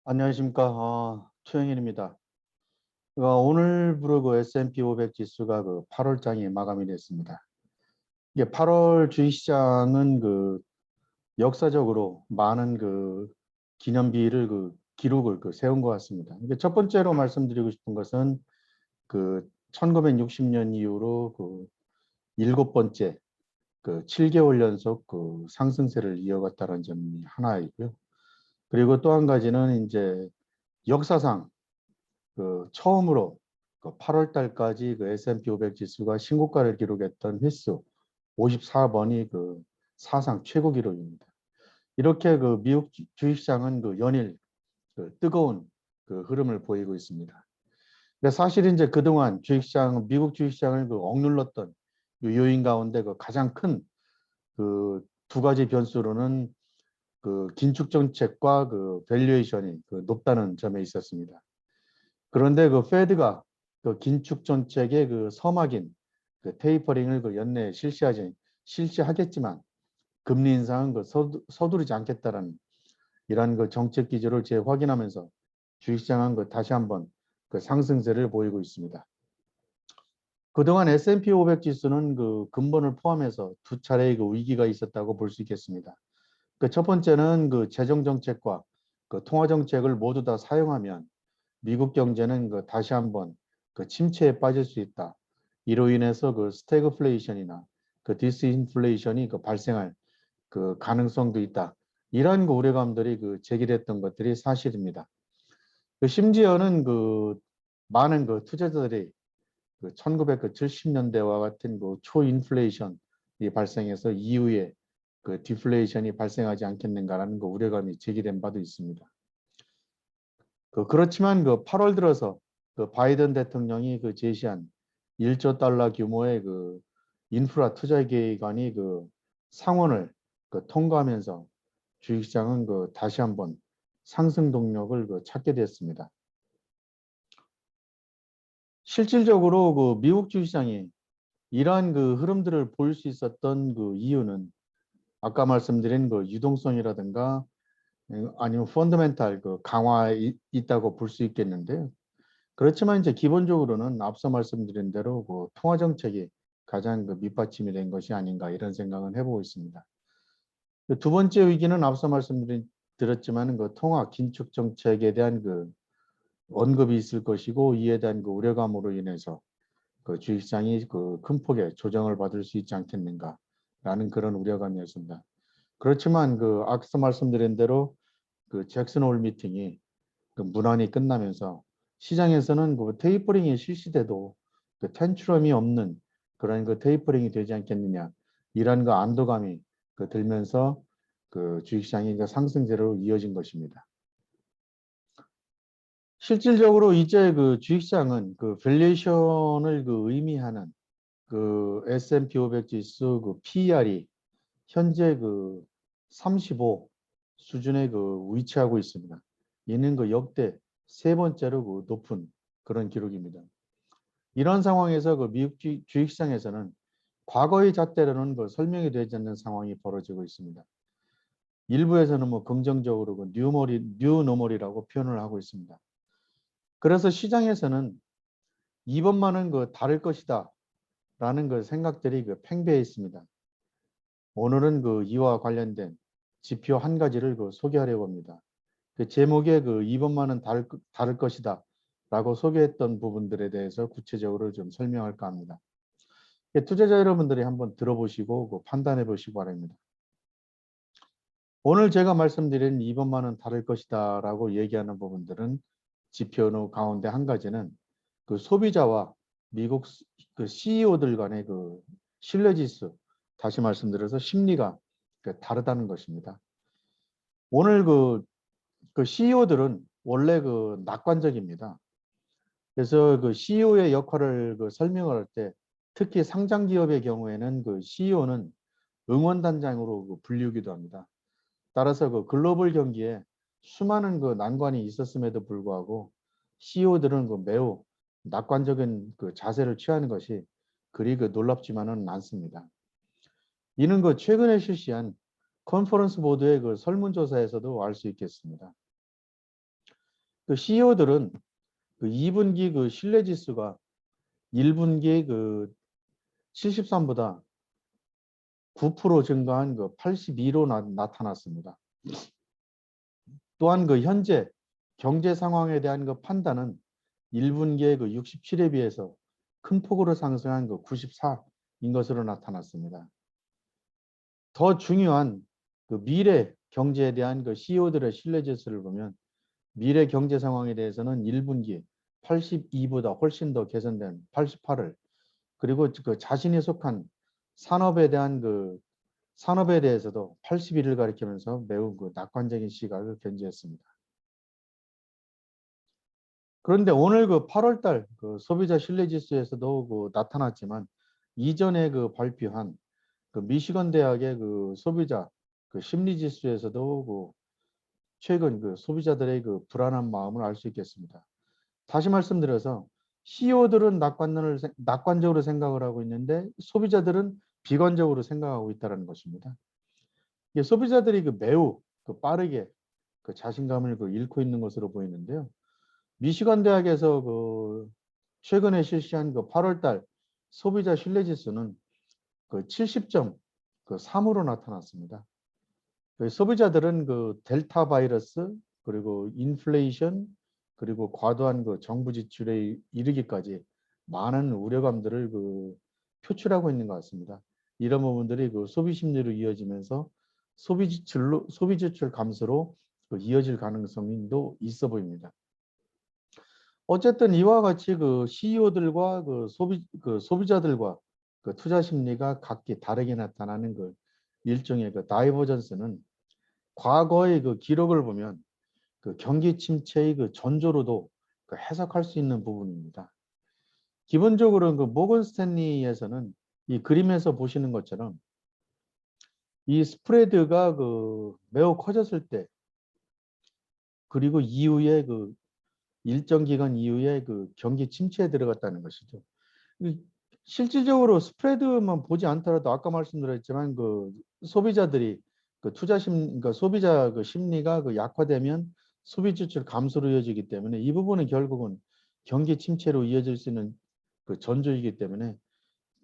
안녕하십니까. 최영일입니다. 오늘부로 그 S&P 500 지수가 8월장이 마감이 됐습니다. 이게 8월 주식시장은 역사적으로 많은 기념비를 기록을 세운 것 같습니다. 이게 첫 번째로 말씀드리고 싶은 것은 1960년 이후로 일곱 번째 7개월 연속 상승세를 이어갔다는 점이 하나이고요. 그리고 또 한 가지는 이제 역사상 처음으로 8월 달까지 S&P 500 지수가 신고가를 기록했던 횟수 54번이 사상 최고 기록입니다. 이렇게 미국 주식시장은 연일 뜨거운 흐름을 보이고 있습니다. 근데 사실 이제 그동안 미국 주식시장을 억눌렀던 요인 가운데 가장 큰 두 가지 변수로는 긴축 정책과 밸류에이션이 높다는 점에 있었습니다. 그런데 페드가 긴축 정책의 서막인 테이퍼링을 연내에 실시하겠지만 금리 인상은 서두르지 않겠다라는 이러한 정책 기조를 재확인하면서 주식시장은 다시 한번 상승세를 보이고 있습니다. 그동안 S&P 500 지수는 근본을 포함해서 두 차례의 위기가 있었다고 볼 수 있겠습니다. 첫 번째는 재정 정책과 통화 정책을 모두 다 사용하면 미국 경제는 다시 한번 침체에 빠질 수 있다. 이로 인해서 스태그플레이션이나 디스인플레이션이 발생할 가능성도 있다. 이러한 우려감들이 제기됐던 것들이 사실입니다. 심지어는 많은 투자자들이 1970년대와 같은 초인플레이션이 발생해서 이후에 디플레이션이 발생하지 않겠는가라는 우려감이 제기된 바도 있습니다. 그렇지만 8월 들어서 바이든 대통령이 제시한 1조 달러 규모의 인프라 투자 계획안이 상원을 통과하면서 주식시장은 다시 한번 상승 동력을 찾게 됐습니다. 실질적으로 미국 주식시장이 이러한 흐름들을 볼 수 있었던 이유는 아까 말씀드린 유동성이라든가 아니면 펀더멘탈 강화에 있다고 볼 수 있겠는데요. 그렇지만 이제 기본적으로는 앞서 말씀드린 대로 통화 정책이 가장 밑받침이 된 것이 아닌가 이런 생각은 해보고 있습니다. 두 번째 위기는 앞서 말씀드렸지만 통화 긴축 정책에 대한 언급이 있을 것이고 이에 대한 우려감으로 인해서 주식시장이 큰 폭의 조정을 받을 수 있지 않겠는가라는 그런 우려감이었습니다. 그렇지만 앞서 말씀드린 대로 잭슨 홀 미팅이 무난히 끝나면서 시장에서는 테이퍼링이 실시돼도 텐츄럼이 없는 그런 테이퍼링이 되지 않겠느냐 이런 안도감이 들면서 주식시장이 상승세로 이어진 것입니다. 실질적으로 이제 주식시장은 밸류에이션을 의미하는 S&P 500 지수 PER이 현재 35 수준에 위치하고 있습니다. 이는 역대 세 번째로 높은 그런 기록입니다. 이런 상황에서 미국 주식시장에서는 과거의 잣대로는 설명이 되지 않는 상황이 벌어지고 있습니다. 일부에서는 긍정적으로 뉴노멀이라고 표현을 하고 있습니다. 그래서 시장에서는 이번만은 다를 것이다 라는 생각들이 팽배해 있습니다. 오늘은 이와 관련된 지표 한 가지를 소개하려고 합니다. 제목에 이번만은 다를 것이다 라고 소개했던 부분들에 대해서 구체적으로 좀 설명할까 합니다. 투자자 여러분들이 한번 들어보시고 판단해 보시기 바랍니다. 오늘 제가 말씀드린 이번만은 다를 것이다 라고 얘기하는 부분들은 지표 가운데 한 가지는 소비자와 미국 CEO들 간의 신뢰지수, 다시 말씀드려서 심리가 다르다는 것입니다. 오늘 CEO들은 원래 낙관적입니다. 그래서 CEO의 역할을 설명을 할 때 특히 상장 기업의 경우에는 CEO는 응원단장으로 불리우기도 합니다. 따라서 글로벌 경기에 수많은 난관이 있었음에도 불구하고 CEO들은 매우 낙관적인 자세를 취하는 것이 그리 놀랍지만은 않습니다. 이는 최근에 실시한 컨퍼런스 보드의 설문조사에서도 알 수 있겠습니다. 그 CEO들은 그 2분기 그 신뢰지수가 1분기 그 73보다 9% 증가한 그 82로 나타났습니다. 또한 그 현재 경제 상황에 대한 그 판단은 1분기의 그 67에 비해서 큰 폭으로 상승한 그 94인 것으로 나타났습니다. 더 중요한 그 미래 경제에 대한 그 CEO들의 신뢰지수를 보면 미래 경제 상황에 대해서는 1분기 82보다 훨씬 더 개선된 88을, 그리고 그 자신이 속한 산업에 대한 그 산업에 대해서도 81을 가리키면서 매우 그 낙관적인 시각을 견지했습니다. 그런데 오늘 그 8월 달그 소비자 신뢰 지수에서도 그 나타났지만, 이전에 그 발표한 그 미시건 대학의 그 소비자 그 심리 지수에서도 그 최근 그 소비자들의 그 불안한 마음을 알 수 있겠습니다. 다시 말씀드려서 CEO들은 낙관적으로 생각을 하고 있는데 소비자들은 비관적으로 생각하고 있다는 것입니다. 소비자들이 그 매우 그 빠르게 그 자신감을 그 잃고 있는 것으로 보이는데요. 미시간 대학에서 그 최근에 실시한 그 8월 달 소비자 신뢰 지수는 그 70.3으로 나타났습니다. 그 소비자들은 그 델타 바이러스, 그리고 인플레이션, 그리고 과도한 그 정부 지출에 이르기까지 많은 우려감들을 그 표출하고 있는 것 같습니다. 이런 부분들이 그 소비 심리로 이어지면서 소비 지출 감소로 그 이어질 가능성도 있어 보입니다. 어쨌든 이와 같이 그 CEO들과 그 소비자들과 그 투자 심리가 각기 다르게 나타나는 그 일종의 그 다이버전스는 과거의 그 기록을 보면 그 경기 침체의 그 전조로도 그 해석할 수 있는 부분입니다. 기본적으로 그 모건 스탠리에서는 이 그림에서 보시는 것처럼 이 스프레드가 그 매우 커졌을 때, 그리고 이후에 그 일정 기간 이후에 그 경기 침체에 들어갔다는 것이죠. 실질적으로 스프레드만 보지 않더라도 아까 말씀드렸지만 그 소비자들이 그 그러니까 소비자 그 심리가 그 약화되면 소비 지출 감소로 이어지기 때문에 이 부분은 결국은 경기 침체로 이어질 수 있는 그 전조이기 때문에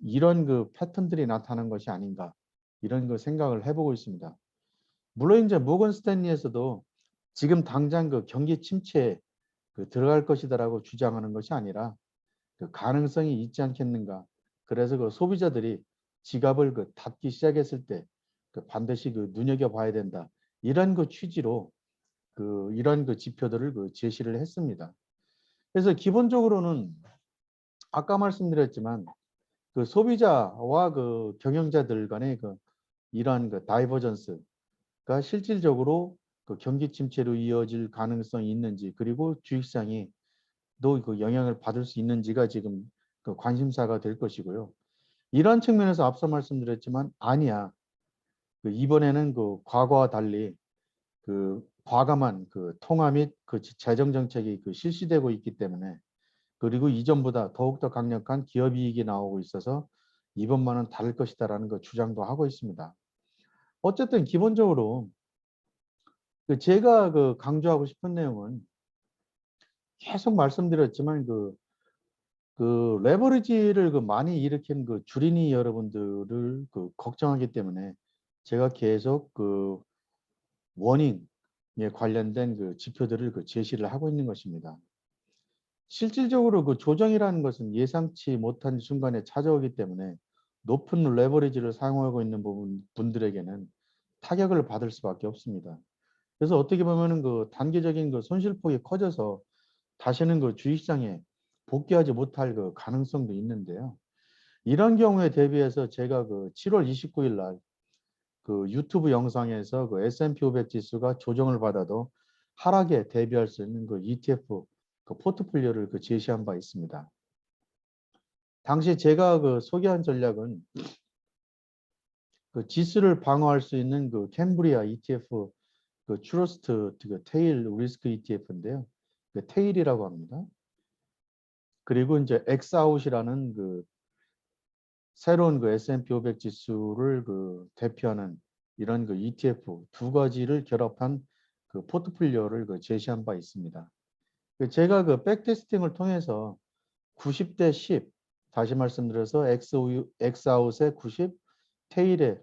이런 그 패턴들이 나타난 것이 아닌가, 이런 그 생각을 해보고 있습니다. 물론 이제 모건 스탠리에서도 지금 당장 그 경기 침체에 그 들어갈 것이다라고 주장하는 것이 아니라 그 가능성이 있지 않겠는가. 그래서 그 소비자들이 지갑을 그 닫기 시작했을 때 그 반드시 그 눈여겨봐야 된다. 이런 그 취지로 그 이런 그 지표들을 그 제시를 했습니다. 그래서 기본적으로는 아까 말씀드렸지만 그 소비자와 그 경영자들 간의 그 이러한 그 다이버전스가 실질적으로 그 경기 침체로 이어질 가능성이 있는지, 그리고 주식시장이 또 그 영향을 받을 수 있는지가 지금 그 관심사가 될 것이고요. 이런 측면에서 앞서 말씀드렸지만 아니야. 그 이번에는 그 과거와 달리 그 과감한 그 통화 및 그 재정 정책이 그 실시되고 있기 때문에, 그리고 이전보다 더욱더 강력한 기업 이익이 나오고 있어서 이번만은 다를 것이다라는 그 주장도 하고 있습니다. 어쨌든 기본적으로 그 제가 그 강조하고 싶은 내용은 계속 말씀드렸지만 그 레버리지를 그 많이 일으킨 그 주린이 여러분들을 그 걱정하기 때문에 제가 계속 그 워닝에 관련된 그 지표들을 그 제시를 하고 있는 것입니다. 실질적으로 그 조정이라는 것은 예상치 못한 순간에 찾아오기 때문에 높은 레버리지를 사용하고 있는 분들에게는 타격을 받을 수밖에 없습니다. 그래서 어떻게 보면은 그 단기적인 그 손실폭이 커져서 다시는 그 주식시장에 복귀하지 못할 그 가능성도 있는데요. 이런 경우에 대비해서 제가 그 7월 29일 날 그 유튜브 영상에서 그 S&P 500 지수가 조정을 받아도 하락에 대비할 수 있는 그 ETF 그 포트폴리오를 그 제시한 바 있습니다. 당시 제가 그 소개한 전략은 그 지수를 방어할 수 있는 그 캠브리아 ETF 그 트러스트 그 테일 리스크 ETF인데요. 그 테일이라고 합니다. 그리고 이제 엑스아웃이라는 그 새로운 그 S&P 500 지수를 그 대표하는 이런 그 ETF 두 가지를 결합한 그 포트폴리오를 그 제시한 바 있습니다. 제가 그 백테스팅을 통해서 90대 10, 다시 말씀드려서 엑스아웃의 90, 테일의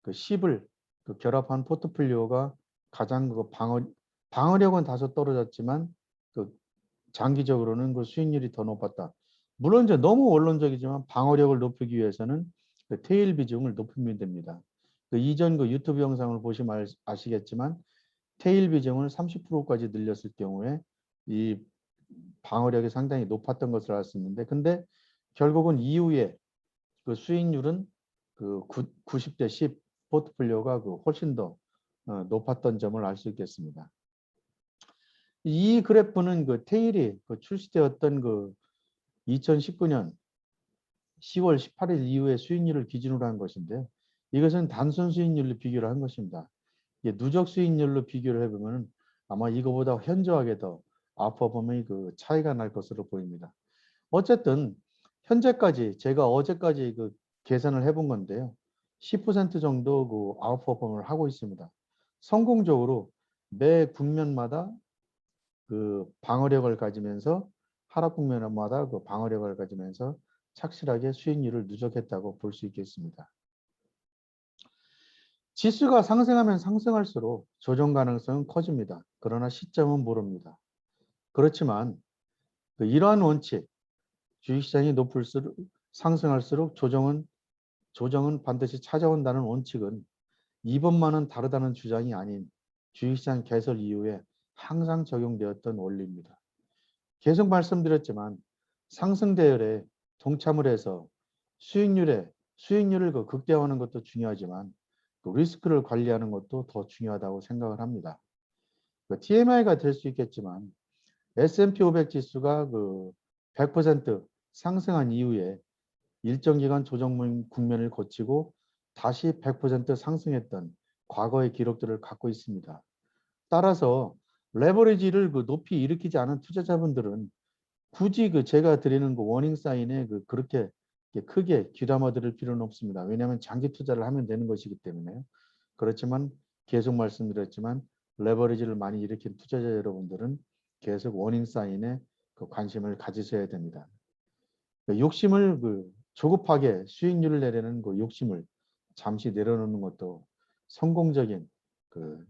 그 10을 그 결합한 포트폴리오가 가장 그 방어력은 다소 떨어졌지만 그 장기적으로는 그 수익률이 더 높았다. 물론 이제 너무 원론적이지만 방어력을 높이기 위해서는 그 테일 비중을 높이면 됩니다. 그 이전 그 유튜브 영상을 보시면 아시겠지만 테일 비중을 30%까지 늘렸을 경우에 이 방어력이 상당히 높았던 것을 알 수 있는데, 근데 결국은 이후에 그 수익률은 그 90대 10 포트폴리오가 그 훨씬 더 높았던 점을 알 수 있겠습니다. 이 그래프는 그 테일이 그 출시되었던 그 2019년 10월 18일 이후의 수익률을 기준으로 한 것인데요. 이것은 단순 수익률로 비교를 한 것입니다. 이게 누적 수익률로 비교를 해보면 아마 이거보다 현저하게 더 아웃퍼폼의 그 차이가 날 것으로 보입니다. 어쨌든 현재까지 제가 어제까지 그 계산을 해본 건데요. 10% 정도 그 아웃퍼폼을 하고 있습니다. 성공적으로 매 국면마다 그 방어력을 가지면서 하락 국면마다 그 방어력을 가지면서 착실하게 수익률을 누적했다고 볼 수 있겠습니다. 지수가 상승하면 상승할수록 조정 가능성은 커집니다. 그러나 시점은 모릅니다. 그렇지만 이러한 원칙, 주식시장이 높을수록 상승할수록 조정은 반드시 찾아온다는 원칙은 이번만은 다르다는 주장이 아닌 주식시장 개설 이후에 항상 적용되었던 원리입니다. 계속 말씀드렸지만 상승 대열에 동참을 해서 수익률을 극대화하는 것도 중요하지만 그 리스크를 관리하는 것도 더 중요하다고 생각을 합니다. TMI가 될 수 있겠지만 S&P 500 지수가 그 100% 상승한 이후에 일정 기간 조정 국면을 거치고 다시 100% 상승했던 과거의 기록들을 갖고 있습니다. 따라서 레버리지를 그 높이 일으키지 않은 투자자분들은 굳이 그 제가 드리는 그 워닝 사인에 그렇게 크게 귀담아 들을 필요는 없습니다. 왜냐하면 장기 투자를 하면 되는 것이기 때문에요. 그렇지만 계속 말씀드렸지만 레버리지를 많이 일으킨 투자자 여러분들은 계속 워닝 사인에 그 관심을 가지셔야 됩니다. 욕심을 조급하게 수익률을 내려는 그 욕심을 잠시 내려놓는 것도 성공적인 그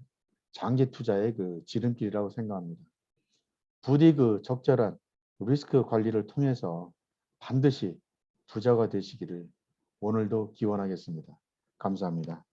장기 투자의 그 지름길이라고 생각합니다. 부디 그 적절한 리스크 관리를 통해서 반드시 부자가 되시기를 오늘도 기원하겠습니다. 감사합니다.